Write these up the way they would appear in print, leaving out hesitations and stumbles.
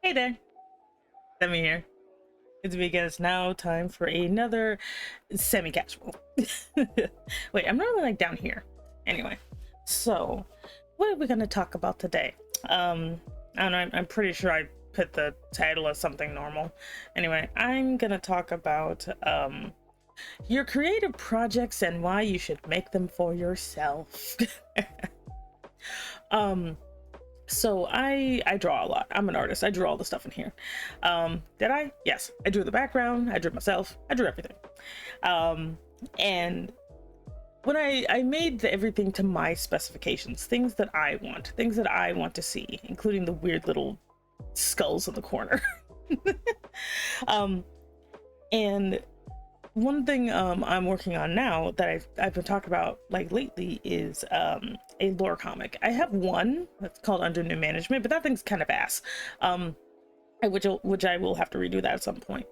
Hey there, Demi here. It's because now time for another semi-casual. Wait, I'm normally like down here. Anyway, so what are we gonna talk about today? I don't know. I'm pretty sure I put the title as something normal. Anyway, I'm gonna talk about your creative projects and why you should make them for yourself. um So I draw a lot. I'm an artist. I drew all the stuff in here. Did I? Yes. I drew the background. I drew myself. I drew everything. Um, and when I made everything to my specifications, things that I want to see, including the weird little skulls in the corner. um, and one thing I'm working on now that I've been talking about like lately is a lore comic. I have one that's called Under New Management, but that thing's kind of ass. Which I will have to redo that at some point.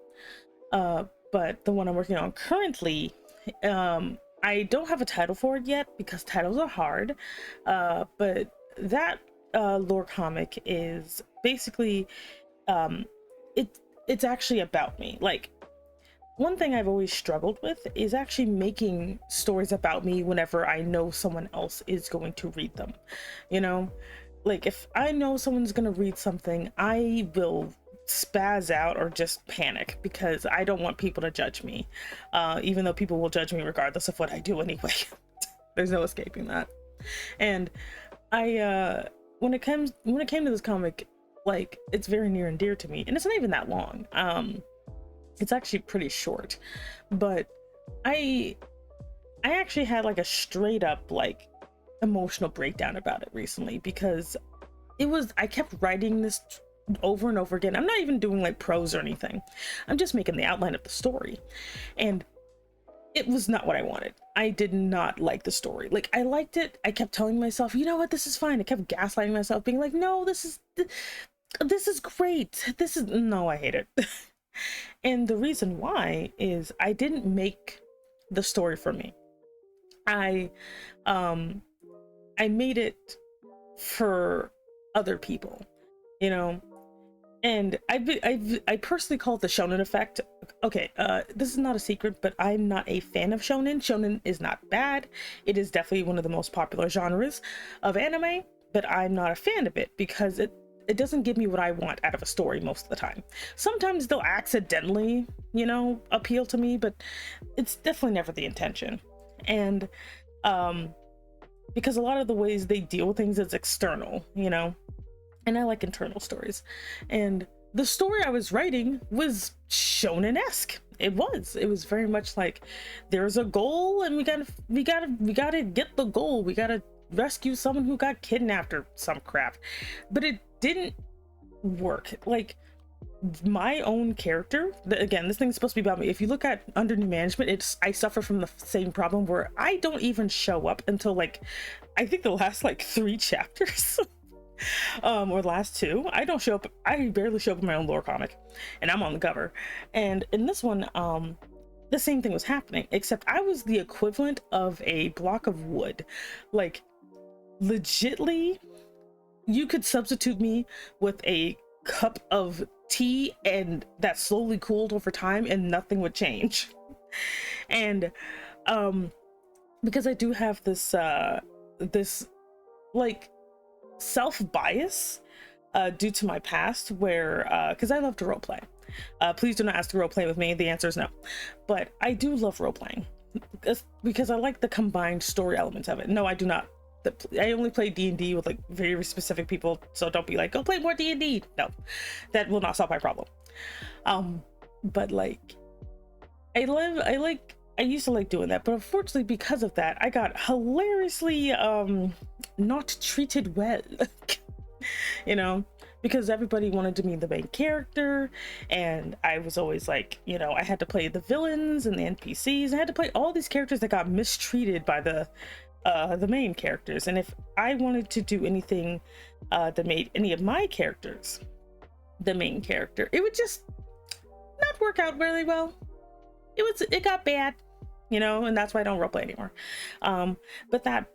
But the one I'm working on currently, I don't have a title for it yet because titles are hard. But that lore comic is basically it's actually about me. Like, one thing I've always struggled with is actually making stories about me whenever I know someone else is going to read them. You know, like if I know someone's going to read something, I will spaz out or just panic because I don't want people to judge me, even though people will judge me regardless of what I do anyway. There's no escaping that. And when it came to this comic, like, it's very near and dear to me, and it's not even that long. It's actually pretty short, but I actually had like a straight up like emotional breakdown about it recently because I kept writing this over and over again. I'm not even doing like prose or anything. I'm just making the outline of the story, and it was not what I wanted. I did not like the story. Like, I liked it. I kept telling myself, you know what, this is fine. I kept gaslighting myself, being like, no, this is great. No, I hate it. And the reason why is I didn't make the story for me. I um I made it for other people, you know. And I personally call it the shonen effect. Okay, this is not a secret, but I'm not a fan of shonen. Shonen is not bad. It is definitely one of the most popular genres of anime, but I'm not a fan of it because it doesn't give me what I want out of a story most of the time. Sometimes they'll accidentally, you know, appeal to me, but it's definitely never the intention. And because a lot of the ways they deal with things is external, you know, and I like internal stories. And the story I was writing was shonen-esque. It was very much like, there's a goal and we gotta get the goal. We gotta rescue someone who got kidnapped or some crap. But it didn't work. Like, my own character, again, this thing's supposed to be about me. If you look at Under New Management, I suffer from the same problem where I don't even show up until like, I think the last like 3 chapters. Or the last 2. I don't show up. I barely show up in my own lore comic, and I'm on the cover. And in this one, the same thing was happening, except I was the equivalent of a block of wood. Like, legitly, you could substitute me with a cup of tea and that slowly cooled over time and nothing would change. And because I do have this like self-bias due to my past, where because I love to role play. Please do not ask to role play with me. The answer is no. But I do love role playing because I like the combined story elements of it. No, I do not. I only play D&D with like very specific people, so don't be like, go play more D&D. No, that will not solve my problem. But like, I used to like doing that, but unfortunately because of that, I got hilariously not treated well. You know, because everybody wanted to be the main character, and I was always like, you know, I had to play the villains and the NPCs. I had to play all these characters that got mistreated by the main characters. And if I wanted to do anything that made any of my characters the main character, it would just not work out really well. It got bad, you know, and that's why I don't roleplay anymore. But that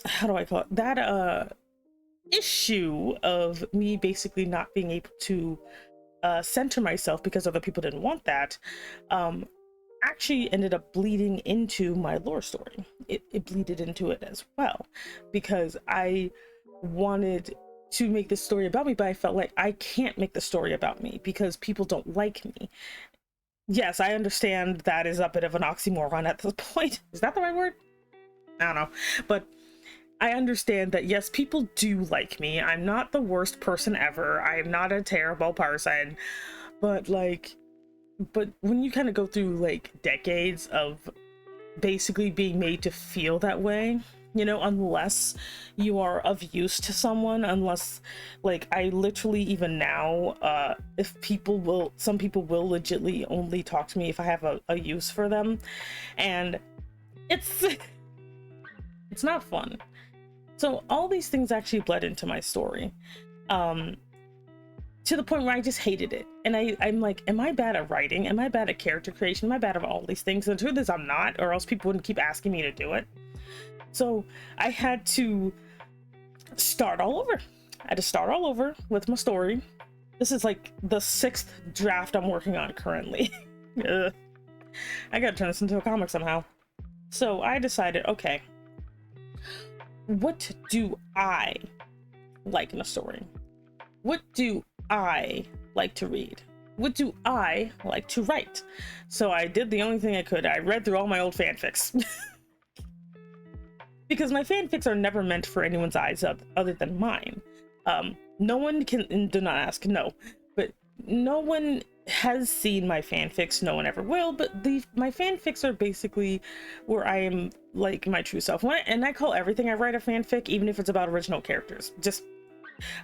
how do I call it? That issue of me basically not being able to center myself because other people didn't want that, actually ended up bleeding into my lore story. It bleeded into it as well, because I wanted to make this story about me, but I felt like I can't make the story about me because people don't like me. Yes, I understand that is a bit of an oxymoron at this point. Is that the right word? I don't know. But I understand that, yes, people do like me. I'm not the worst person ever. I am not a terrible person. But when you kind of go through like decades of basically being made to feel that way, you know, unless you are of use to someone, unless, like, I literally, even now, if some people will legitimately only talk to me if I have a use for them, and it's it's not fun. So all these things actually bled into my story, to the point where I just hated it. And I'm like, am I bad at writing? Am I bad at character creation? Am I bad at all these things? And the truth is I'm not, or else people wouldn't keep asking me to do it. So I had to start all over. I had to start all over with my story. This is like the 6th draft I'm working on currently. I gotta turn this into a comic somehow. So I decided, okay, what do I like in a story? What do I like to read? What do I like to write? So I did the only thing I could. I read through all my old fanfics. Because my fanfics are never meant for anyone's eyes other than mine. No one can, and do not ask, no, but no one has seen my fanfics, no one ever will, but my fanfics are basically where I am like my true self. And I call everything I write a fanfic, even if it's about original characters. Just,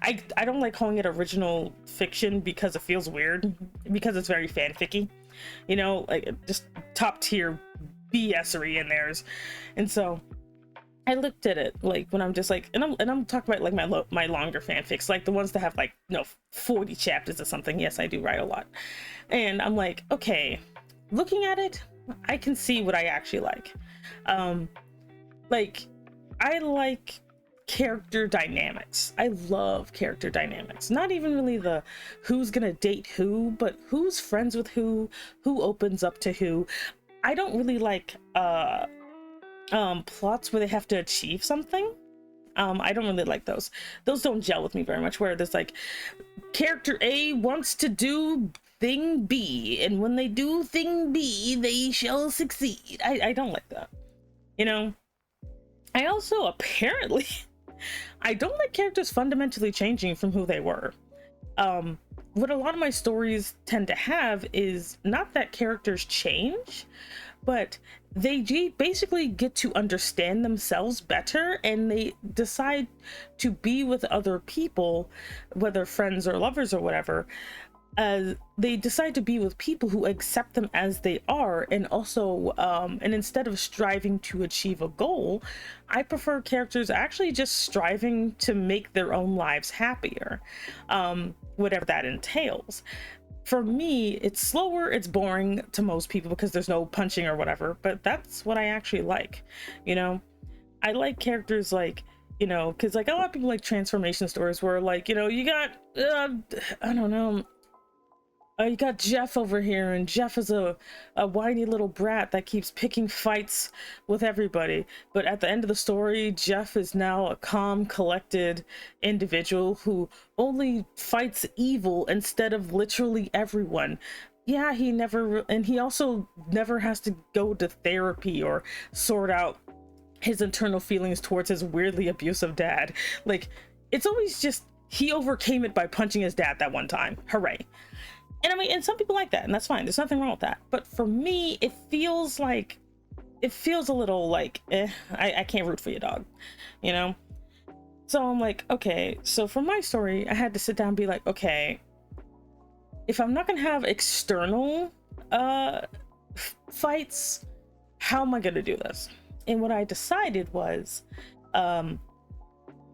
I don't like calling it original fiction because it feels weird, because it's very fanficky, you know, like just top tier BS-ery in theirs. And so I looked at it like when I'm just like, and I'm talking about like my longer fanfics, like the ones that have like, you know, 40 chapters or something. Yes, I do write a lot. And I'm like, okay, looking at it, I can see what I actually like. Like, I like character dynamics. I love character dynamics. Not even really the who's gonna date who, but who's friends with who opens up to who. I don't really like plots where they have to achieve something. I don't really like those. Those don't gel with me very much, where there's like character A wants to do thing B, and when they do thing B, they shall succeed. I don't like that, you know. I also apparently I don't like characters fundamentally changing from who they were. What a lot of my stories tend to have is not that characters change, but they basically get to understand themselves better, and they decide to be with other people, whether friends or lovers or whatever. They decide to be with people who accept them as they are, and also and instead of striving to achieve a goal, I prefer characters actually just striving to make their own lives happier, whatever that entails. For me, it's slower, it's boring to most people because there's no punching or whatever, but that's what I actually like, you know. I like characters like, you know, because like a lot of people like transformation stories where, like, you know, you got I don't know, you got Jeff over here, and Jeff is a whiny little brat that keeps picking fights with everybody. But at the end of the story, Jeff is now a calm, collected individual who only fights evil instead of literally everyone. Yeah, he also never has to go to therapy or sort out his internal feelings towards his weirdly abusive dad. Like, it's always just, he overcame it by punching his dad that one time. Hooray. And I mean, and some people like that, and that's fine. There's nothing wrong with that. But for me, it feels a little like, I can't root for you, dog, you know? So I'm like, okay, so for my story, I had to sit down and be like, okay, if I'm not gonna have external fights, how am I gonna do this? And what I decided was,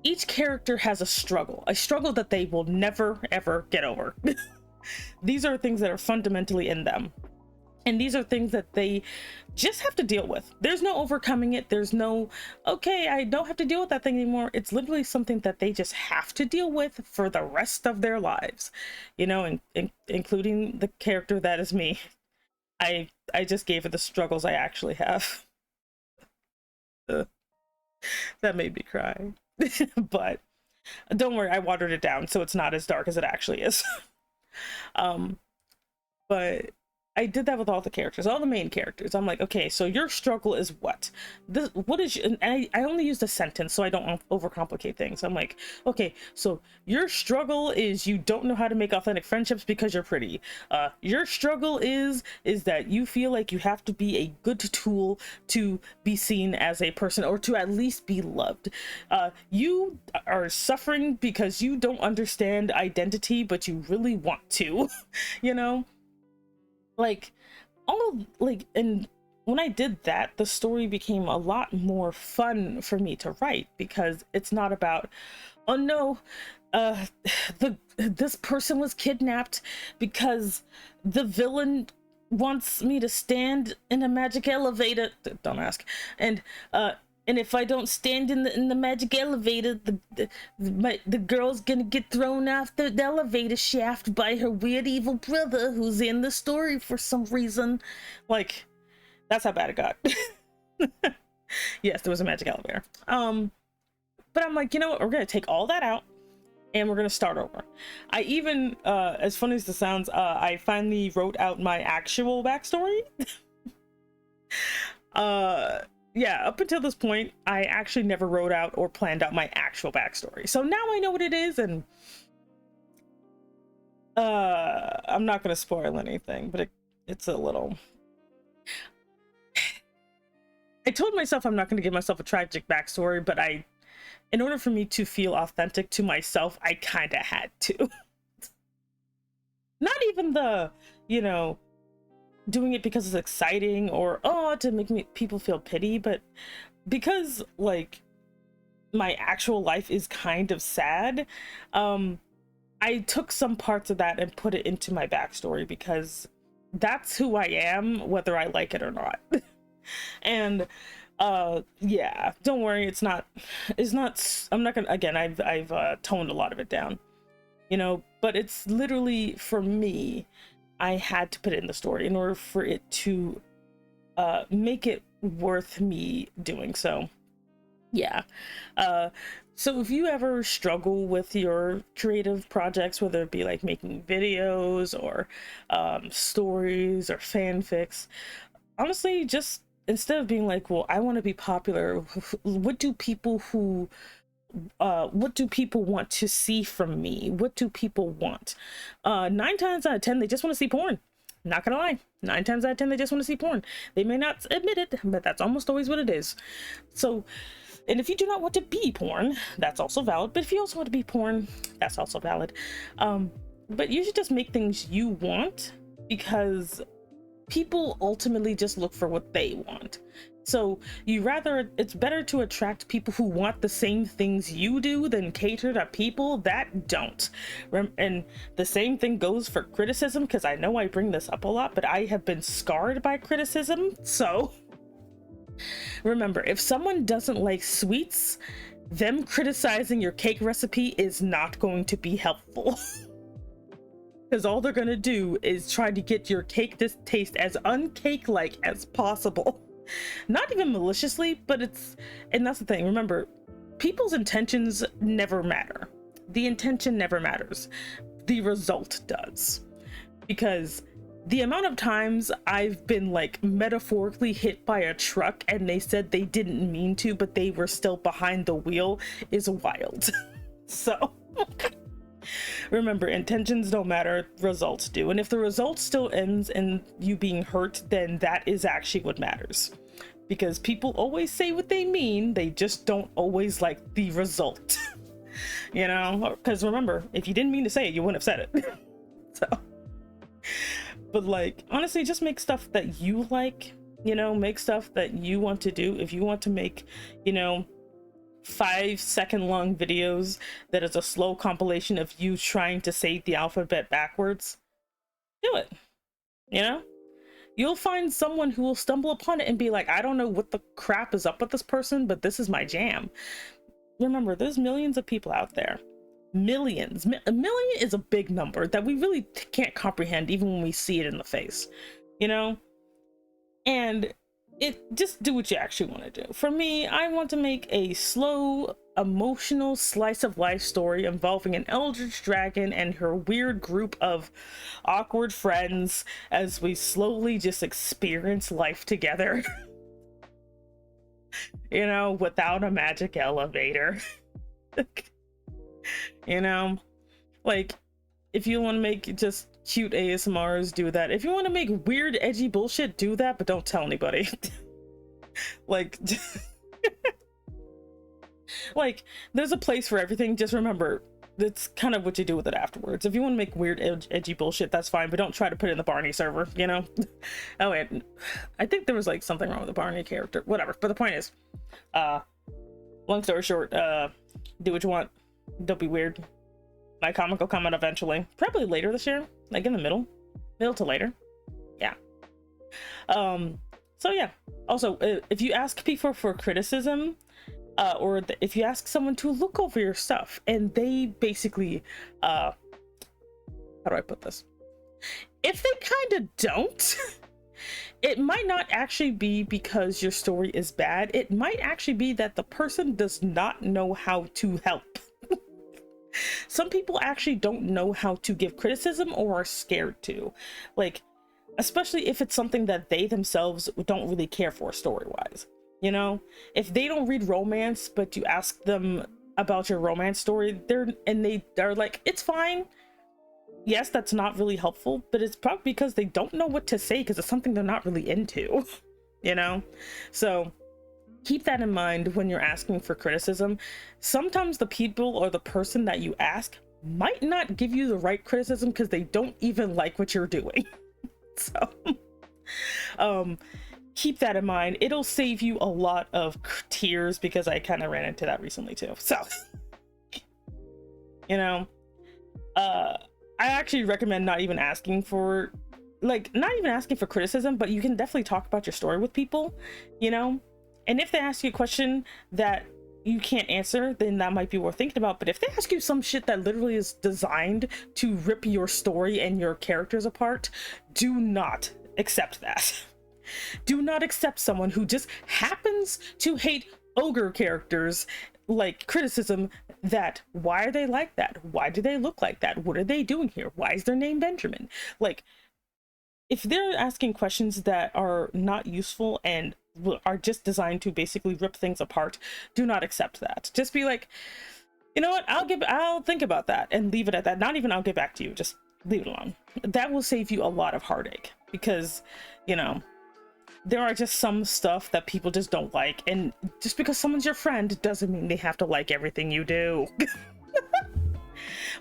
each character has a struggle that they will never, ever get over. These are things that are fundamentally in them. And these are things that they just have to deal with. There's no overcoming it. There's no, okay, I don't have to deal with that thing anymore. It's literally something that they just have to deal with for the rest of their lives, you know, and including the character that is me. I just gave it the struggles I actually have. That made me cry. But don't worry, I watered it down so it's not as dark as it actually is. But I did that with all the characters, all the main characters. I'm like, okay, so your struggle is what? What is, and I only used a sentence so I don't overcomplicate things. I'm like, okay, so your struggle is you don't know how to make authentic friendships because you're pretty. Your struggle is that you feel like you have to be a good tool to be seen as a person, or to at least be loved. You are suffering because you don't understand identity, but you really want to, you know? Like, and when I did that, the story became a lot more fun for me to write, because it's not about, oh no, this person was kidnapped because the villain wants me to stand in a magic elevator. Don't ask. And if I don't stand in the magic elevator, the girl's gonna get thrown off the elevator shaft by her weird evil brother who's in the story for some reason. Like, that's how bad it got. Yes, there was a magic elevator. But I'm like, you know what? We're gonna take all that out and we're gonna start over. I even, as funny as this sounds, I finally wrote out my actual backstory. Yeah, up until this point, I actually never wrote out or planned out my actual backstory. So now I know what it is, and I'm not gonna spoil anything, but it's a little... I told myself I'm not gonna give myself a tragic backstory, but in order for me to feel authentic to myself, I kinda had to. Not even the, you know, doing it because it's exciting or to make people feel pity, but because like my actual life is kind of sad. I took some parts of that and put it into my backstory because that's who I am, whether I like it or not. And yeah, don't worry, it's not, I'm not gonna, again, I've toned a lot of it down, you know, but it's literally, for me, I had to put it in the story in order for it to make it worth me doing so. Yeah. So if you ever struggle with your creative projects, whether it be like making videos or stories or fanfics, honestly, just instead of being like, well, I want to be popular, what do people want to see from me? What do people want? 9 times out of 10, they just want to see porn. Not gonna lie, 9 times out of 10, they just want to see porn. They may not admit it, but that's almost always what it is. So, and if you do not want to be porn, that's also valid. But if you also want to be porn, that's also valid. But you should just make things you want, because people ultimately just look for what they want. So it's better to attract people who want the same things you do than cater to people that don't. And the same thing goes for criticism, because I know I bring this up a lot, but I have been scarred by criticism. So remember, if someone doesn't like sweets, them criticizing your cake recipe is not going to be helpful. Because all they're gonna do is try to get your cake to taste as uncake-like as possible. Not even maliciously, but and that's the thing. Remember, people's intentions never matter. The intention never matters. The result does. Because the amount of times I've been like metaphorically hit by a truck and they said they didn't mean to, but they were still behind the wheel is wild. So remember, intentions don't matter, results do. And if the result still ends in you being hurt, then that is actually what matters. Because people always say what they mean, they just don't always like the result. You know? Because remember, if you didn't mean to say it, you wouldn't have said it. So, but like, honestly, just make stuff that you like, you know, make stuff that you want to do. If you want to make, you know, 5-second long videos that is a slow compilation of you trying to say the alphabet backwards, do it. You know, you'll find someone who will stumble upon it and be like, I don't know what the crap is up with this person, but this is my jam. Remember, there's millions of people out there. Millions. A million is a big number that we really can't comprehend even when we see it in the face, you know? And just do what you actually want to do. For me, I want to make a slow, emotional slice of life story involving an eldritch dragon and her weird group of awkward friends as we slowly just experience life together. You know, without a magic elevator. You know, like, if you want to make just cute ASMRs, do that. If you want to make weird, edgy bullshit, do that, but don't tell anybody. Like, like, there's a place for everything. Just remember, that's kind of what you do with it afterwards. If you want to make weird, edgy bullshit, that's fine, but don't try to put it in the Barney server, you know? Oh, wait, I think there was, like, something wrong with the Barney character. Whatever, but the point is, long story short, do what you want. Don't be weird. My comic will come out eventually, probably later this year, like in the middle to later. Yeah. So yeah. Also, if you ask people for criticism, or if you ask someone to look over your stuff and they basically, how do I put this? If they kind of don't, it might not actually be because your story is bad. It might actually be that the person does not know how to help. Some people actually don't know how to give criticism or are scared to, like, especially if it's something that they themselves don't really care for story-wise. You know, if they don't read romance, but you ask them about your romance story, they are like, it's fine. Yes, that's not really helpful, but it's probably because they don't know what to say because it's something they're not really into, you know? So keep that in mind when you're asking for criticism. Sometimes the people or the person that you ask might not give you the right criticism because they don't even like what you're doing. So, keep that in mind. It'll save you a lot of tears because I kind of ran into that recently too. So, you know, I actually recommend not even asking for criticism, but you can definitely talk about your story with people, you know? And if they ask you a question that you can't answer, then that might be worth thinking about. But if they ask you some shit that literally is designed to rip your story and your characters apart, do not accept that. Do not accept someone who just happens to hate ogre characters like criticism that why are they like that? Why do they look like that? What are they doing here? Why is their name Benjamin? Like, if they're asking questions that are not useful and are just designed to basically rip things apart, do not accept that. Just be like, you know what, I'll think about that and leave it at that. Not even I'll get back to you, just leave it alone. That will save you a lot of heartache because, you know, there are just some stuff that people just don't like, and just because someone's your friend doesn't mean they have to like everything you do.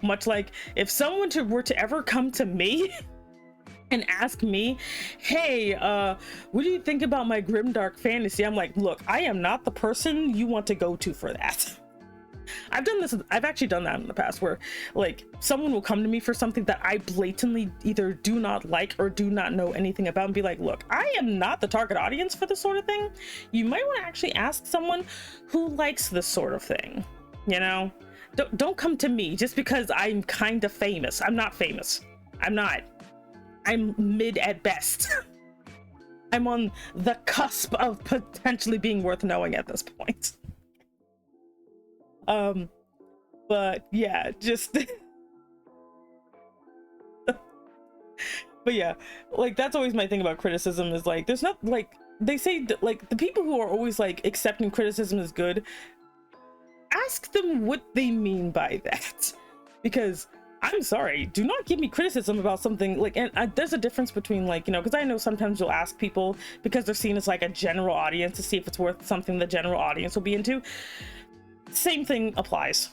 Much like if someone were to ever come to me and ask me, hey, what do you think about my grimdark fantasy? I'm like, look, I am not the person you want to go to for that. I've actually done that in the past where, like, someone will come to me for something that I blatantly either do not like or do not know anything about and be like, look, I am not the target audience for this sort of thing. You might want to actually ask someone who likes this sort of thing, you know? Don't come to me just because I'm kind of famous. I'm not famous. I'm not. I'm mid at best. I'm on the cusp of potentially being worth knowing at this point. But yeah, just but yeah, like, that's always my thing about criticism is, like, there's not, like, they say that, like, the people who are always like accepting criticism is good, ask them what they mean by that, because I'm sorry, do not give me criticism about something like, and there's a difference between, like, you know, because I know sometimes you'll ask people because they're seen as like a general audience to see if it's worth something the general audience will be into. Same thing applies.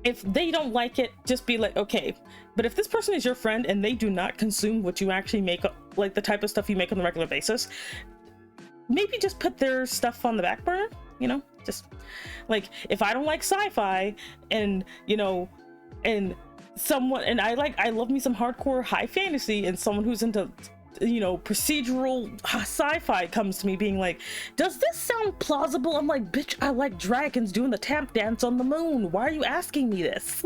If they don't like it, just be like, okay, but if this person is your friend and they do not consume what you actually make, like the type of stuff you make on a regular basis, maybe just put their stuff on the back burner, you know? Just like, if I don't like sci-fi and, you know, and someone, and I love me some hardcore high fantasy, and someone who's into you know, procedural sci-fi comes to me being like, does this sound plausible? I'm like, bitch, I like dragons doing the tap dance on the moon. Why are you asking me this?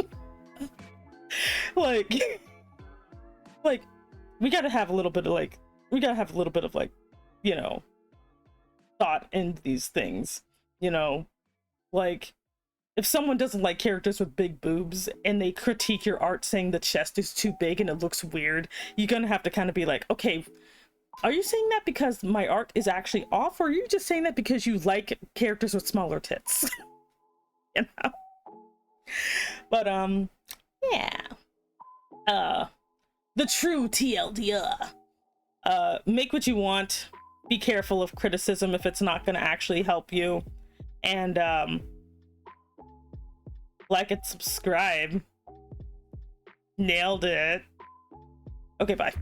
like like we gotta have a little bit of like, you know, thought into these things, you know. Like, if someone doesn't like characters with big boobs and they critique your art saying the chest is too big and it looks weird, you're gonna have to kind of be like, okay, are you saying that because my art is actually off, or are you just saying that because you like characters with smaller tits? You know? But yeah. The true TLDR. Make what you want. Be careful of criticism if it's not gonna actually help you. And like and subscribe. Nailed it. Okay, bye.